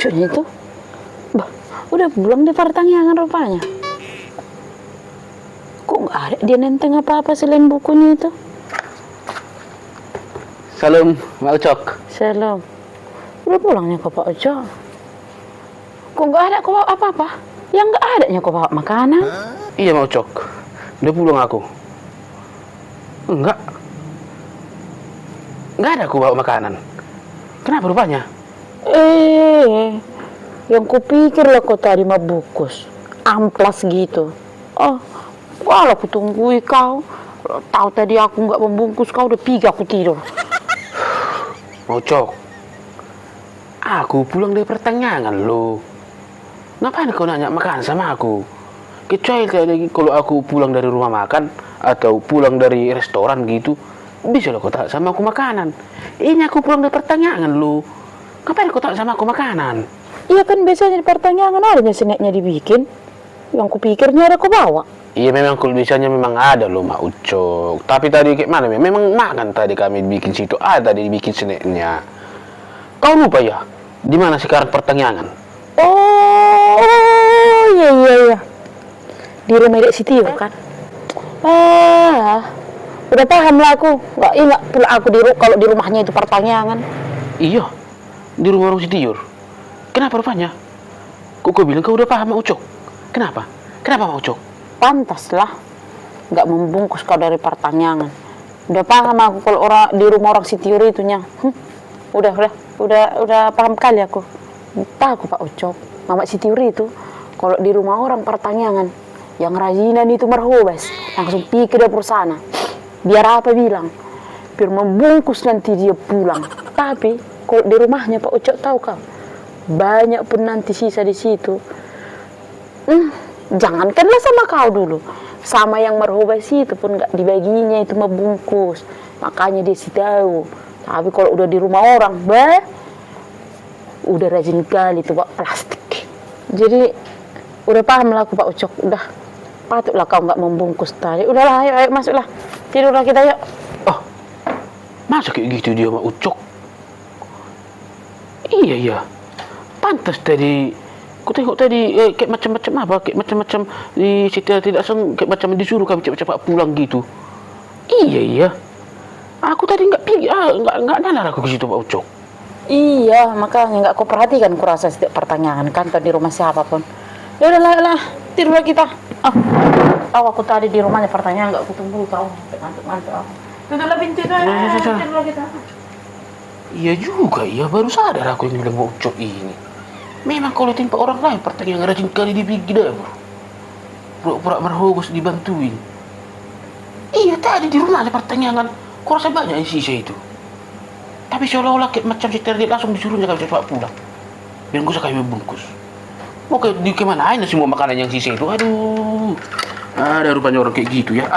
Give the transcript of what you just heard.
Ucoknya itu. Bah, udah pulang di pertanyaan rupanya. Kok nggak ada dia nenteng apa-apa selain bukunya itu? Salam, Mak Ucok. Salam. Udah pulangnya kok Pak Ucok? Kok nggak ada kok apa-apa? Yang nggak adanya kok bawa makanan? Iya, Mak Ucok. Udah pulang aku. Enggak. Enggak ada aku bawa makanan. Kenapa rupanya? Yang kupikir lah kau tadi mah bungkus. Amplas gitu. Oh, kalau aku tunggui kau. Tahu tadi aku nggak membungkus, kau udah pergi aku tidur. Mak Ucok. Aku pulang dari pertanyaan lo. Ngapain kau nanya makan sama aku? Kecuali tadi kalau aku pulang dari rumah makan atau pulang dari restoran gitu, bisa lo kau tak sama aku makanan. Ini aku pulang dari pertanyaan lo. Ngapain kau tak sama aku makanan? Iya kan biasanya di pertanyaan adanya snacknya dibikin. Yang kupikirnya ada kau bawa. Iya memang kalau biasanya memang ada loh Mak Ucok. Tapi tadi kayak mana? Memang makan tadi kami bikin situ. Ada tadi dibikin snacknya. Kau lupa ya? Di mana sekarang pertanyaan? Oh, iya. Di rumah Dek Siti kan? Udah paham lah aku. Nggak ingat pula aku kalau di rumahnya itu pertanyaan. Iya, di rumah orang Sitiur. Kenapa rupanya? Kok kau bilang kau udah paham Mak Ucok? Kenapa? Kenapa Mak Ucok? Pantas lah. Nggak membungkus kau dari pertanyaan. Udah paham aku kalau di rumah orang Sitiur itunya. Udah paham kali aku. Tahu aku Pak Ucok. Mama Sitiur itu kalau di rumah orang pertanyaan yang rajinan itu merhobas, langsung pergi ke dapur sana. Biar apa bilang? Biar membungkus nanti dia pulang. Tapi kalau di rumahnya Pak Ucok tahu kau, banyak pun nanti sisa di situ. Jangankanlah sama kau dulu, sama yang merhobas itu pun nggak dibaginya itu membungkus. Makanya dia sih tahu. Tapi kalau udah di rumah orang, udah rajin kali tuh bawa plastik. Jadi udah paham lah aku Pak Ucok. Udah patutlah kau nggak membungkus tadi. Udahlah, ayo masuklah. Tidurlah kita yuk. Oh, masa kayak gitu dia Mak Ucok? Iya. Pantas tadi. Ku tengok tadi kayak macam-macam apa? Kayak macam-macam di situ tidak kayak macam disuruh kami cepat-cepat pulang gitu. Iya. Aku tadi nggak nalar aku ke situ Pak Ucok. Iya, makanya nggak kau perhatikan kurasa setiap pertanyaan kantor di rumah siapapun. Ya udahlah, tidurlah kita. Tahu aku tadi di rumahnya pertanyaan nggak kutunggu kau ngantuk-ngantuk. Tutuplah pintu itu. Tidurlah kita. Iya juga, iya baru sadar aku yang bilang Mak Ucok ini. Memang kalau timpa orang lain pertanyaan rajin kali dibikin dapur. Pura-pura merhobos dibantuin. Iya tadi di rumah ada pertanyaan. Kurasa banyak yang sisa itu. Tapi seolah-olah kayak macam si Terdi langsung disuruhnya kami cepat pulang. Biar gak usah kami membungkus. Mau ke kemanain semua makanan yang sisa itu? Aduh. Ada rupanya orang kayak gitu ya.